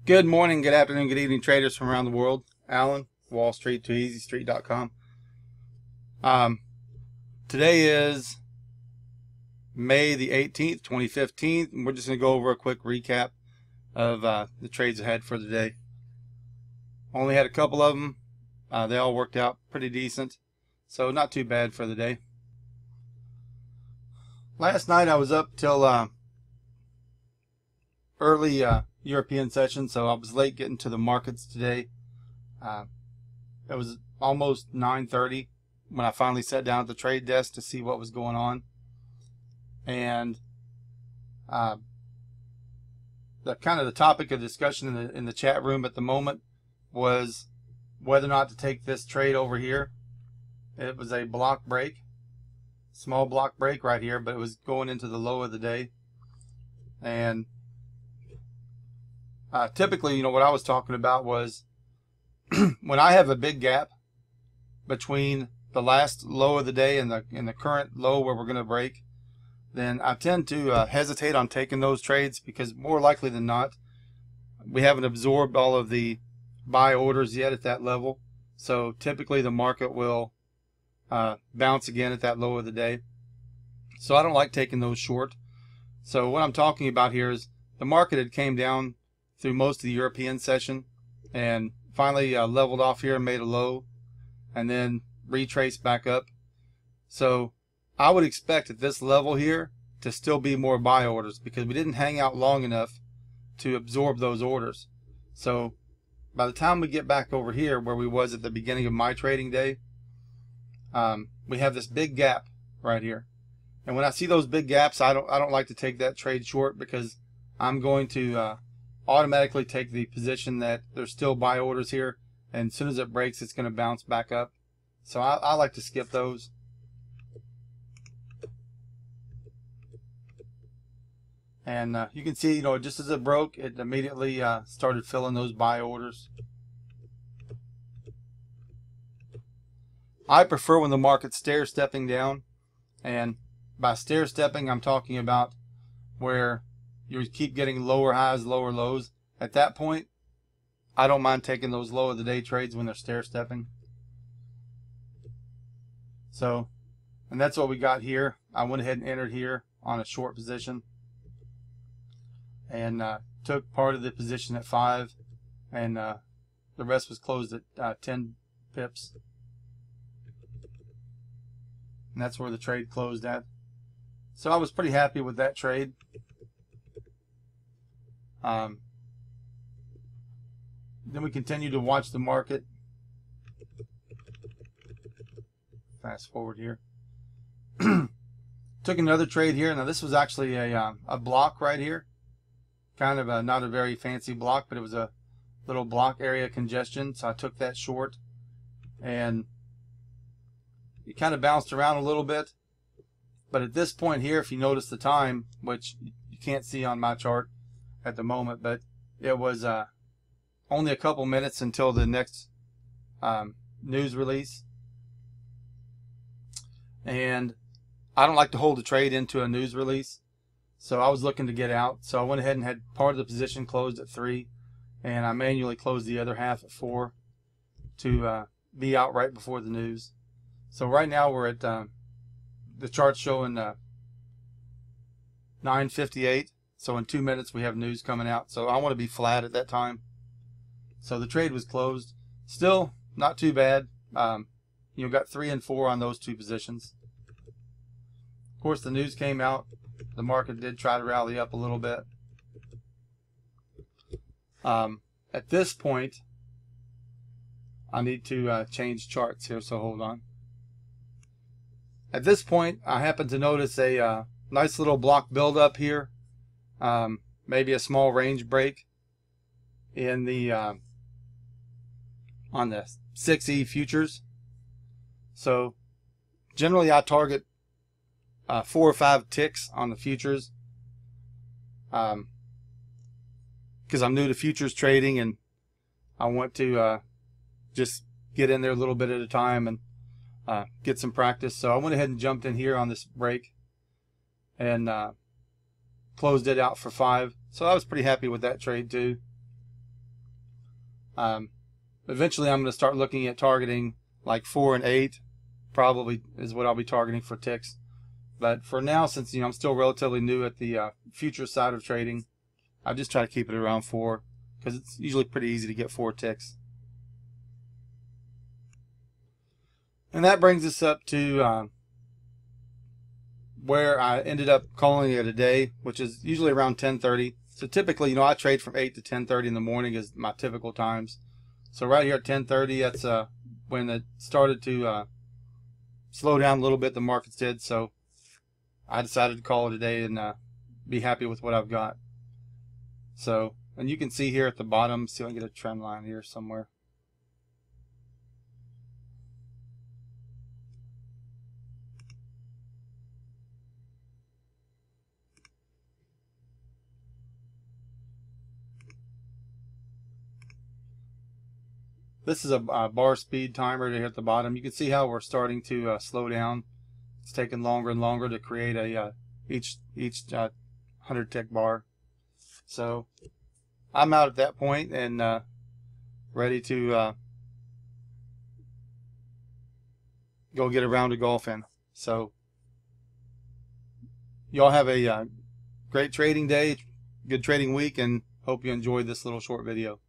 Good morning, good afternoon, good evening, traders from around the world. Alan, Wall Street to EasyStreet.com. Today is May the 18th, 2015, and we're just going to go over a quick recap of the trades ahead for the day. Only had a couple of them. They all worked out pretty decent, so not too bad for the day. Last night I was up till early European session, so I was late getting to the markets today. It was almost 9:30 when I finally sat down at the trade desk to see what was going on. And the topic of discussion in the chat room at the moment was whether or not to take this trade over here. It was a block break, small block break right here, but it was going into the low of the day. And typically, what I was talking about was when I have a big gap between the last low of the day and the current low where we're going to break, then I tend to hesitate on taking those trades, because more likely than not, we haven't absorbed all of the buy orders yet at that level. So typically the market will bounce again at that low of the day. So I don't like taking those short. So what I'm talking about here is the market had came down through most of the European session and finally leveled off here and made a low and then retraced back up. So I would expect at this level here to still be more buy orders, because we didn't hang out long enough to absorb those orders. So by the time we get back over here where we was at the beginning of my trading day, we have this big gap right here. And when I see those big gaps, I don't like to take that trade short, because I'm going to automatically take the position that there's still buy orders here, and as soon as it breaks, it's going to bounce back up. So I like to skip those. And you can see, just as it broke, it immediately started filling those buy orders. I prefer when the market's stair-stepping down, and by stair-stepping, I'm talking about where you keep getting lower highs, lower lows. At that point, I don't mind taking those low of the day trades when they're stair-stepping. So, and that's what we got here. I went ahead and entered here on a short position and took part of the position at 5, and the rest was closed at 10 pips. And that's where the trade closed at. So I was pretty happy with that trade. Then we continue to watch the market. Fast forward here. Took another trade here. Now this was actually a block right here. Kind of not a very fancy block, but it was a little block area congestion. So I took that short, and it kind of bounced around a little bit. But at this point here, if you notice the time, which you can't see on my chart at the moment, but it was only a couple minutes until the next news release. And I don't like to hold a trade into a news release, so I was looking to get out. So I went ahead and had part of the position closed at 3, and I manually closed the other half at 4 to be out right before the news. So right now we're at the chart's showing 9:58. So in 2 minutes we have news coming out. So I want to be flat at that time. So the trade was closed. Still not too bad. Got 3 and 4 on those 2 positions. Of course, the news came out. The market did try to rally up a little bit. At this point, I need to change charts here, so hold on. At this point, I happen to notice a nice little block buildup here. Maybe a small range break in the on the 6E futures. So generally I target 4 or 5 ticks on the futures, because I'm new to futures trading and I want to just get in there a little bit at a time and get some practice. So I went ahead and jumped in here on this break and closed it out for 5. So I was pretty happy with that trade too. Eventually I'm going to start looking at targeting like 4 and 8 probably is what I'll be targeting for ticks. But for now, since I'm still relatively new at the future side of trading, I just try to keep it around 4 because it's usually pretty easy to get 4 ticks. And that brings us up to where I ended up calling it a day, which is usually around 10:30. So typically, I trade from 8 to 10:30 in the morning is my typical times. So right here at 10:30, that's when it started to slow down a little bit. The markets did, so I decided to call it a day and be happy with what I've got. So, and you can see here at the bottom, see if I can get a trend line here somewhere. This is a bar speed timer here at the bottom. You can see how we're starting to slow down. It's taking longer and longer to create a each 100 tick bar. So I'm out at that point and ready to go get a round of golf in. So y'all have a great trading day, good trading week, and hope you enjoyed this little short video.